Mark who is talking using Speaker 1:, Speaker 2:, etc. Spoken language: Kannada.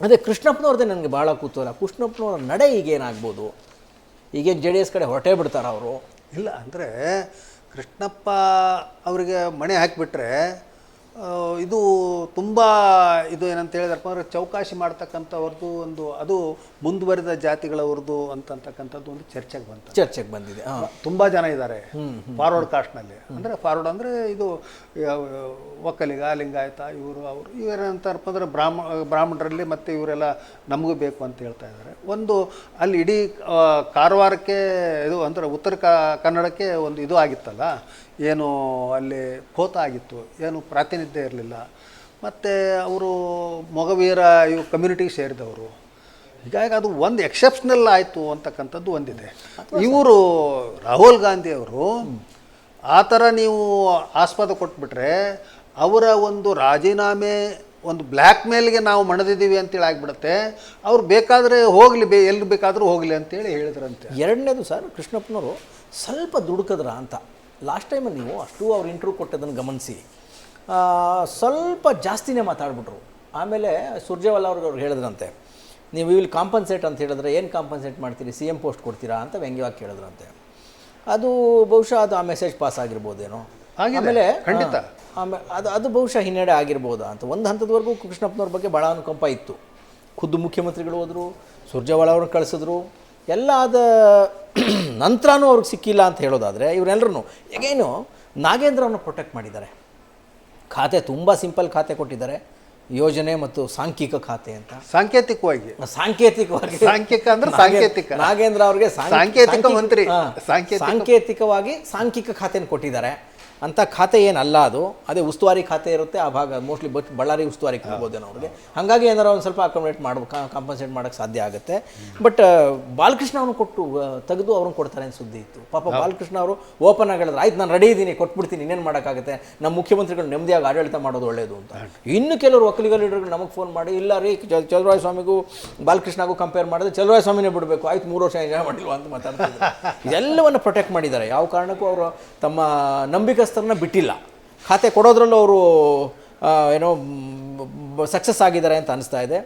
Speaker 1: ಅದೇ ಕೃಷ್ಣಪ್ಪನವ್ರದ್ದೇ ನನಗೆ ಭಾಳ ಕುತೂಹಲ. ಕೃಷ್ಣಪ್ಪನವ್ರ ನಡೆ ಈಗೇನಾಗ್ಬೋದು? ಈಗೇನು ಜೆ ಡಿ ಎಸ್ ಕಡೆ ಹೊರಟೇ ಬಿಡ್ತಾರ ಅವರು?
Speaker 2: ಇಲ್ಲ ಅಂದರೆ ಕೃಷ್ಣಪ್ಪ ಅವರಿಗೆ ಮಣೆ ಹಾಕಿಬಿಟ್ರೆ ಇದು ತುಂಬ ಇದು ಏನಂತ ಹೇಳಿದ್ರಪ್ಪ ಅಂದರೆ ಚೌಕಾಶಿ ಮಾಡ್ತಕ್ಕಂಥವ್ರದ್ದು ಒಂದು ಅದು ಮುಂದುವರಿದ ಜಾತಿಗಳವ್ರದ್ದು ಅಂತಕ್ಕಂಥದ್ದು ಒಂದು ಚರ್ಚೆಗೆ ಬಂದಿದೆ. ತುಂಬ ಜನ ಇದ್ದಾರೆ ಫಾರ್ವರ್ಡ್ ಕಾಸ್ಟ್ನಲ್ಲಿ. ಅಂದರೆ ಫಾರ್ವರ್ಡ್ ಅಂದರೆ ಇದು ಒಕ್ಕಲಿಗ, ಲಿಂಗಾಯತ, ಇವರು ಅವರು ಇವೇನಂತಾರಪ್ಪ ಅಂದರೆ ಬ್ರಾಹ್ಮಣರಲ್ಲಿ ಮತ್ತು ಇವರೆಲ್ಲ ನಮಗೂ ಬೇಕು ಅಂತ ಹೇಳ್ತಾ ಇದ್ದಾರೆ. ಒಂದು ಅಲ್ಲಿ ಇಡೀ ಕಾರವಾರಕ್ಕೆ ಇದು ಅಂದರೆ ಉತ್ತರ ಕನ್ನಡಕ್ಕೆ ಒಂದು ಇದು ಆಗಿತ್ತಲ್ಲ, ಏನು ಅಲ್ಲಿ ಖೋತ ಆಗಿತ್ತು, ಏನು ಪ್ರಾತಿನಿಧ್ಯ ಇರಲಿಲ್ಲ. ಮತ್ತು ಅವರು ಮೊಗವೀರ ಇವು ಕಮ್ಯುನಿಟಿಗೆ ಸೇರಿದವರು. ಹೀಗಾಗಿ ಅದು ಒಂದು ಎಕ್ಸೆಪ್ಷನಲ್ ಆಯಿತು ಅಂತಕ್ಕಂಥದ್ದು ಒಂದಿದೆ. ಇವರು ರಾಹುಲ್ ಗಾಂಧಿಯವರು ಆ ಥರ ನೀವು ಆಸ್ಪದ ಕೊಟ್ಬಿಟ್ರೆ ಅವರ ಒಂದು ರಾಜೀನಾಮೆ ಒಂದು ಬ್ಲ್ಯಾಕ್ ಮೇಲ್ಗೆ ನಾವು ಮಣದಿದ್ದೀವಿ ಅಂತೇಳಿ ಆಗಿಬಿಡುತ್ತೆ. ಅವ್ರು ಬೇಕಾದರೆ ಹೋಗಲಿ, ಎಲ್ಲಿ ಬೇಕಾದರೂ ಹೋಗಲಿ ಅಂತೇಳಿ ಹೇಳಿದ್ರಂತೆ.
Speaker 1: ಎರಡನೇದು ಸರ್, ಕೃಷ್ಣಪ್ಪನವರು ಸ್ವಲ್ಪ ದುಡುಕದ್ರ ಅಂತ ಲಾಸ್ಟ್ ಟೈಮಲ್ಲಿ ನೀವು ಅಷ್ಟು ಅವ್ರು ಇಂಟರ್ವ್ಯೂ ಕೊಟ್ಟದನ್ನು ಗಮನಿಸಿ ಸ್ವಲ್ಪ ಜಾಸ್ತಿನೇ ಮಾತಾಡ್ಬಿಟ್ರು. ಆಮೇಲೆ ಸುರ್ಜೇವಾಲಾ ಅವ್ರಿಗೆ ಹೇಳಿದ್ರಂತೆ, ನೀವು ಇಲ್ಲಿ ಕಾಂಪನ್ಸೇಟ್ ಅಂತ ಹೇಳಿದ್ರೆ ಏನು ಕಾಂಪನ್ಸೇಟ್ ಮಾಡ್ತೀರಿ, ಸಿ ಎಮ್ ಪೋಸ್ಟ್ ಕೊಡ್ತೀರಾ ಅಂತ ವ್ಯಂಗ್ಯವಾಗಿ ಕೇಳಿದ್ರಂತೆ. ಅದು ಬಹುಶಃ ಅದು ಆ ಮೆಸೇಜ್ ಪಾಸ್ ಆಗಿರ್ಬೋದೇನೋ. ಆಮೇಲೆ
Speaker 2: ಖಂಡಿತ
Speaker 1: ಅದು ಬಹುಶಃ ಹಿನ್ನಡೆ ಆಗಿರ್ಬೋದಾ ಅಂತ. ಒಂದು ಹಂತದವರೆಗೂ ಕೃಷ್ಣಪ್ಪನವ್ರ ಬಗ್ಗೆ ಭಾಳ ಅನುಕಂಪ ಇತ್ತು. ಖುದ್ದು ಮುಖ್ಯಮಂತ್ರಿಗಳು ಹೋದರು, ಸುರ್ಜೇವಾಲಾ ಅವ್ರನ್ನ ಕಳಿಸಿದ್ರು, ಎಲ್ಲ ಆದ ನಂತರನೂ ಅವ್ರಿಗೆ ಸಿಕ್ಕಿಲ್ಲ ಅಂತ ಹೇಳೋದಾದರೆ ಇವರೆಲ್ಲರೂ ಹೇಗೇನು ನಾಗೇಂದ್ರವನ್ನು ಪ್ರೊಟೆಕ್ಟ್ ಮಾಡಿದ್ದಾರೆ. ಖಾತೆ ತುಂಬ ಸಿಂಪಲ್ ಖಾತೆ ಕೊಟ್ಟಿದ್ದಾರೆ, ಯೋಜನೆ ಮತ್ತು ಸಾಂಖ್ಯಿಕ ಖಾತೆ ಅಂತ.
Speaker 2: ಸಾಂಕೇತಿಕವಾಗಿ ಸಾಂಖ್ಯಿಕ ಅಂದ್ರೆ ಸಾಂಕೇತಿಕ.
Speaker 1: ನಾಗೇಂದ್ರ ಅವ್ರಿಗೆ
Speaker 2: ಸಾಂಕೇತಿಕ ಮಂತ್ರಿ,
Speaker 1: ಸಾಂಕೇತಿಕವಾಗಿ ಸಾಂಖ್ಯಿಕ ಖಾತೆಯನ್ನು ಕೊಟ್ಟಿದ್ದಾರೆ. ಅಂಥ ಖಾತೆ ಏನಲ್ಲ ಅದು, ಅದೇ ಉಸ್ತುವಾರಿ ಖಾತೆ ಇರುತ್ತೆ ಆ ಭಾಗ. ಮೋಸ್ಟ್ಲಿ ಬಳ್ಳಾರಿ ಉಸ್ತುವಾರಿ ಕೊಡ್ಬೋದೇನೋ ಅವ್ರಿಗೆ. ಹಾಗಾಗಿ ಏನಾರು ಒಂದು ಸ್ವಲ್ಪ ಅಕಾಮಡೇಟ್ ಕಾಂಪನ್ಸೇಟ್ ಮಾಡೋಕ್ಕೆ ಸಾಧ್ಯ ಆಗುತ್ತೆ. ಬಟ್ ಬಾಲಕೃಷ್ಣ ಅವ್ರನ್ನ ಕೊಟ್ಟು ತೆಗೆದು ಅವ್ರನ್ನ ಕೊಡ್ತಾರೆ ಅಂತ ಸುದ್ದಿ ಇತ್ತು. ಪಾಪ ಬಾಲಕೃಷ್ಣ ಅವರು ಓಪನ್ ಆಗಿ ಹೇಳಿದ್ರು, ಆಯ್ತು ನಾನು ರೆಡಿ ಇದ್ದೀನಿ, ಕೊಟ್ಬಿಡ್ತೀನಿ, ಇನ್ನೇನು ಮಾಡೋಕ್ಕಾಗುತ್ತೆ, ನಮ್ಮ ಮುಖ್ಯಮಂತ್ರಿಗಳು ನೆಮ್ಮದಿಯಾಗಿ ಆಡಳಿತ ಮಾಡೋದು ಒಳ್ಳೆಯದು ಅಂತ. ಇನ್ನು ಕೆಲವರು ಒಕ್ಕಲಿಗ ಲೀಡರ್ಗಳು ನಮಗೆ ಫೋನ್ ಮಾಡಿ, ಇಲ್ಲ ರೀ ಚಲುವರಾಯ ಸ್ವಾಮಿಗೂ ಬಾಲಕೃಷ್ಣಗೂ ಕಂಪೇರ್ ಮಾಡಿದ್ರೆ ಚಲುವರಾಯ ಸ್ವಾಮಿನೇ ಬಿಡಬೇಕು, ಆಯ್ತು 3 ವರ್ಷ ಎಂಜಾಯ್ ಮಾಡಿಲ್ವ ಅಂತ ಮಾತಾಡ್ತಿದ್ರು. ಇದೆಲ್ಲವನ್ನು ಪ್ರೊಟೆಕ್ಟ್ ಮಾಡಿದ್ದಾರೆ. ಯಾವ ಕಾರಣಕ್ಕೂ ಅವರು ತಮ್ಮ ನಂಬಿಕಸ್ಥರನ್ನ ಬಿಟ್ಟಿಲ್ಲ. ಖಾತೆ ಕೊಡೋದ್ರಲ್ಲೂ ಅವರು ಏನೋ ಸಕ್ಸಸ್ ಆಗಿದ್ದಾರೆ ಅಂತ ಅನಿಸ್ತಾ ಇದೆ.